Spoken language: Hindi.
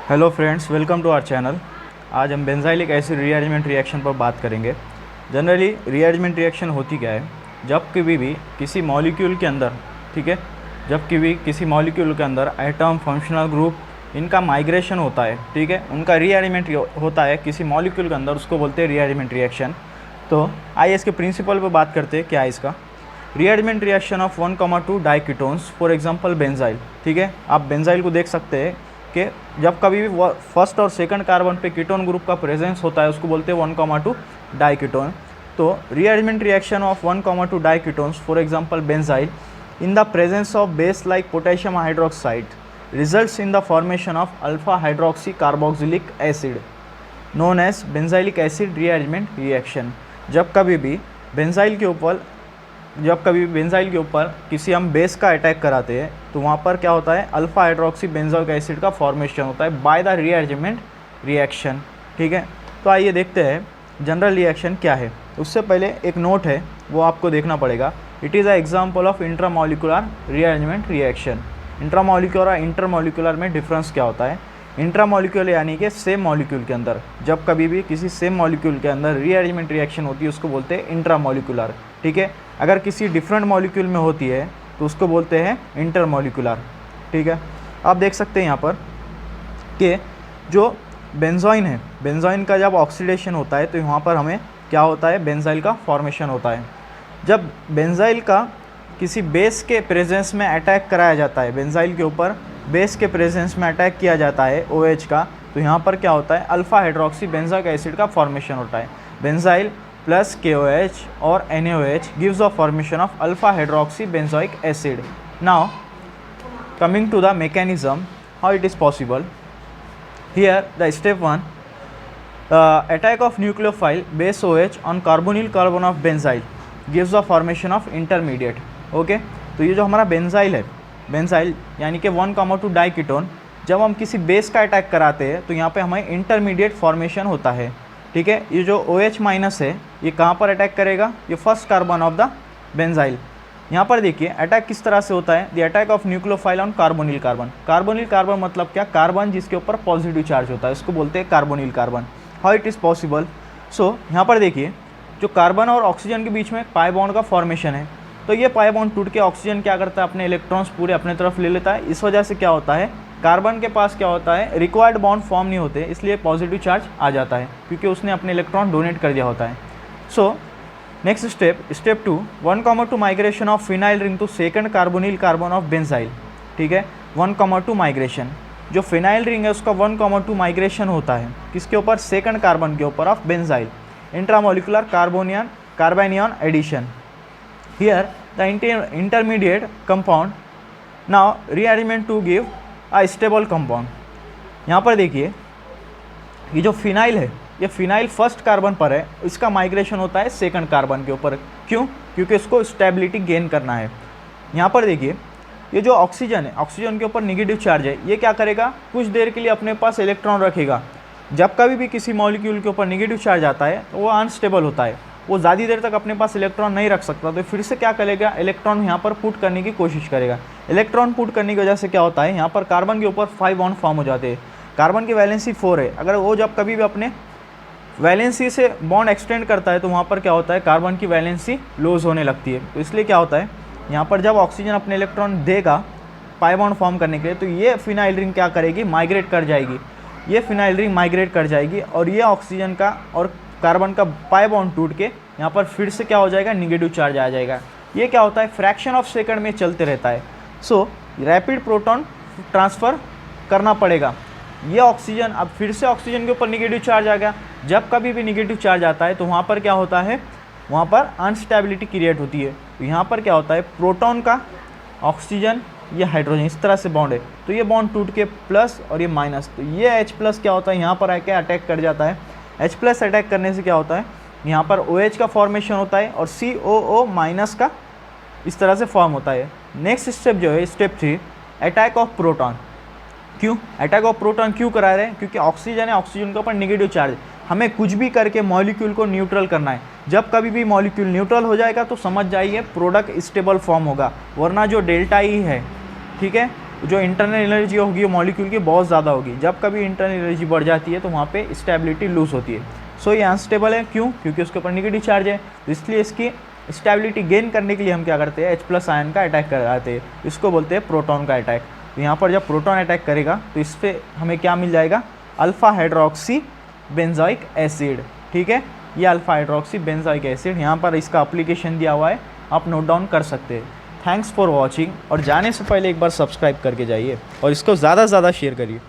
Hello friends, welcome to our channel. आज हम बेंजाइलिक एसिड रीअरेंजमेंट रिएक्शन पर बात करेंगे। जनरली रीअरेंजमेंट रिएक्शन होती क्या है, जब कभी भी किसी मॉलिक्यूल के अंदर, ठीक है, जब कभी किसी मॉलिक्यूल के अंदर एटम, फंक्शनल ग्रुप, इनका माइग्रेशन होता है, ठीक है, उनका रीअरेंजमेंट होता है किसी मॉलिक्यूल के अंदर, उसको बोलते हैं रीअरेंजमेंट रिएक्शन। तो आइए इसके प्रिंसिपल पर बात करते हैं। क्या है इसका? Rearrangement reaction of 1,2 diketones, for example benzyl. ठीक है, आप बेंजाइल को देख सकते हैं कि जब कभी भी फर्स्ट और सेकंड कार्बन पे कीटोन ग्रुप का प्रेजेंस होता है, उसको बोलते हैं 1,2 डाइकीटोन। तो rearrangement reaction of 1,2 diketones, for example benzil, in the presence of base like potassium hydroxide results in the formation of alpha hydroxy carboxylic acid known as benzilic acid rearrangement reaction. जब कभी भी बेंजाइल के ऊपर किसी हम बेस का अटैक कराते हैं, तो वहाँ पर क्या होता है, अल्फा हाइड्रोक्सी बेंजोइक एसिड का फॉर्मेशन होता है बाय द रीअरेंजमेंट रिएक्शन। ठीक है, तो आइए देखते हैं जनरल रिएक्शन क्या है। उससे पहले एक नोट है, वो आपको देखना पड़ेगा। It is a example of intramolecular rearrangement reaction. Intramolecular और इंटरमॉलिक्यूलर में डिफरेंस क्या होता है? इंट्रामॉलिक्यूलर यानी कि सेम मॉलिक्यूल के अंदर, जब कभी भी किसी सेम मॉलिक्यूल के अंदर रीअरेंजमेंट रिएक्शन होती है, उसको बोलते हैं इंट्रामॉलिक्यूलर। ठीक है, अगर किसी डिफरेंट मॉलिक्यूल में होती है तो उसको बोलते हैं इंटरमॉलिक्यूलर। ठीक है, आप देख सकते हैं यहाँ पर कि जो बेंजोइन है, बेंजोइन का जब ऑक्सीडेशन होता है तो यहाँ पर हमें क्या होता है, बेंजाइल का फॉर्मेशन होता है। जब बेंजाइल का किसी बेस के प्रेजेंस में अटैक कराया जाता है, बेंजाइल के ऊपर बेस के प्रेजेंस में अटैक किया जाता है OH का, तो यहाँ पर क्या होता है, अल्फा हाइड्रोक्सी बेंजोइक एसिड का फॉर्मेशन होता है। बेंजाइल प्लस KOH और NaOH gives the formation of alpha hydroxy benzoic acid. Now coming to the mechanism how it is possible. Here the step 1, attack of nucleophile base OH on carbonyl carbon of benzyl gives the formation of intermediate. Okay, तो ये जो हमारा बेंजाइल है, बेंजाइल यानी कि 1,2 डाइकीटोन, जब हम किसी बेस का अटैक कराते हैं तो यहाँ पे हमें इंटरमीडिएट फॉर्मेशन होता है। ठीक है, ये जो OH माइनस है, ये कहाँ पर अटैक करेगा, ये first carbon of the benzyl. यहाँ पर देखिए अटैक किस तरह से होता है, the attack of nucleophile on carbonyl carbon. Carbonyl carbon मतलब क्या, कार्बन जिसके ऊपर पॉजिटिव चार्ज होता है, उसको बोलते हैं carbonyl carbon. How it is possible? So यहाँ पर देखिए जो कार्बन और ऑक्सीजन के बीच में पाई बॉन्ड का फॉर्मेशन है, तो ये पाई बॉन्ड टूट के ऑक्सीजन क्या करता है, अपने इलेक्ट्रॉन्स पूरे अपने तरफ ले लेता है। इस वजह से क्या होता है, कार्बन के पास क्या होता है, रिक्वायर्ड बॉन्ड फॉर्म नहीं होते, इसलिए पॉजिटिव चार्ज आ जाता है क्योंकि उसने अपने इलेक्ट्रॉन डोनेट कर दिया होता है। So next step 2, 1,2 migration of phenyl ring to second carbonyl carbon of benzil. ठीक है, 1,2 माइग्रेशन, जो फिनाइल रिंग है उसका 1,2 माइग्रेशन होता है किसके ऊपर, सेकंड कार्बन के ऊपर of benzyl. Intramolecular carbanion addition. Here the intermediate compound now rearrangement to give a stable compound. यहाँ पर देखिए ये जो फिनाइल है, ये फिनाइल फर्स्ट कार्बन पर है, इसका माइग्रेशन होता है सेकंड कार्बन के ऊपर। क्यों? क्योंकि इसको स्टेबिलिटी गेन करना है। यहाँ पर देखिए ये जो ऑक्सीजन है, ऑक्सीजन के ऊपर निगेटिव चार्ज है, ये क्या करेगा, कुछ देर के लिए अपने पास इलेक्ट्रॉन रखेगा। जब कभी भी किसी मॉलिक्यूल के ऊपर निगेटिव चार्ज आता है तो वो अनस्टेबल होता है, वो ज़्यादा देर तक अपने पास इलेक्ट्रॉन नहीं रख सकता, तो फिर से क्या करेगा, इलेक्ट्रॉन यहाँ पर पुट करने की कोशिश करेगा। इलेक्ट्रॉन पुट करने की वजह से क्या होता है, यहाँ पर कार्बन के ऊपर 5 बॉन्ड फॉर्म हो जाते हैं। कार्बन की वैलेंसी 4 है, अगर वो जब कभी भी अपने वैलेंसी से बॉन्ड एक्सटेंड करता है तो वहाँ पर क्या होता है, कार्बन की वैलेंसी लूज होने लगती है। तो इसलिए क्या होता है, यहाँ पर जब ऑक्सीजन अपने इलेक्ट्रॉन देगा पाई बॉन्ड फॉर्म करने के लिए, तो ये फिनाइल रिंग क्या करेगी, माइग्रेट कर जाएगी। ये फिनाइल रिंग माइग्रेट कर जाएगी और ये ऑक्सीजन का और कार्बन का पाई बॉन्ड टूट के यहाँ पर फिर से क्या हो जाएगा, निगेटिव चार्ज आ जाएगा। ये क्या होता है, फ्रैक्शन ऑफ सेकंड में चलते रहता है। सो रैपिड प्रोटॉन ट्रांसफ़र करना पड़ेगा। ये ऑक्सीजन, अब फिर से ऑक्सीजन के ऊपर निगेटिव चार्ज आ गया। जब कभी भी निगेटिव चार्ज आता है तो वहाँ पर क्या होता है, वहाँ पर अनस्टेबिलिटी क्रिएट होती है। तो यहाँ पर क्या होता है, प्रोटॉन का ऑक्सीजन, ये हाइड्रोजन इस तरह से बॉन्ड है, तो ये बॉन्ड टूट के प्लस और ये माइनस, तो ये H+ क्या होता है, यहाँ पर आके अटैक कर जाता है। H+ अटैक करने से क्या होता है, यहाँ पर OH का फॉर्मेशन होता है और COO- का इस तरह से फॉर्म होता है। नेक्स्ट स्टेप जो है स्टेप 3, अटैक ऑफ प्रोटॉन। क्यों अटैक ऑफ प्रोटॉन क्यों करा रहे हैं, क्योंकि ऑक्सीजन है, ऑक्सीजन के ऊपर निगेटिव चार्ज, हमें कुछ भी करके मॉलिक्यूल को न्यूट्रल करना है। जब कभी भी मॉलिक्यूल न्यूट्रल हो जाएगा तो समझ जाइए प्रोडक्ट स्टेबल फॉर्म होगा, वरना जो डेल्टा E है, ठीक है, जो इंटरनल एनर्जी होगी वो मॉलिक्यूल की बहुत ज़्यादा होगी। जब कभी इंटरनल एनर्जी बढ़ जाती है तो वहाँ पे स्टेबिलिटी लूज होती है। सो ये अनस्टेबल है, क्यों? क्योंकि उसके ऊपर नेगेटिव चार्ज है। तो इसलिए इसकी स्टेबिलिटी गेन करने के लिए हम क्या करते हैं, H+ आयन का अटैक कराते हैं। इसको बोलते हैं प्रोटॉन का अटैक। तो यहाँ पर जब प्रोटॉन अटैक करेगा तो इस पर हमें क्या मिल जाएगा, अल्फा हाइड्रोक्सी बेंजोइक एसिड। ठीक है, ये अल्फा हाइड्रोक्सी बेंजोइक एसिड, यहाँ पर इसका एप्लीकेशन दिया हुआ है, आप नोट डाउन कर सकते हैं। थैंक्स फॉर वॉचिंग, और जाने से पहले एक बार सब्सक्राइब करके जाइए और इसको ज़्यादा से ज़्यादा शेयर करिए।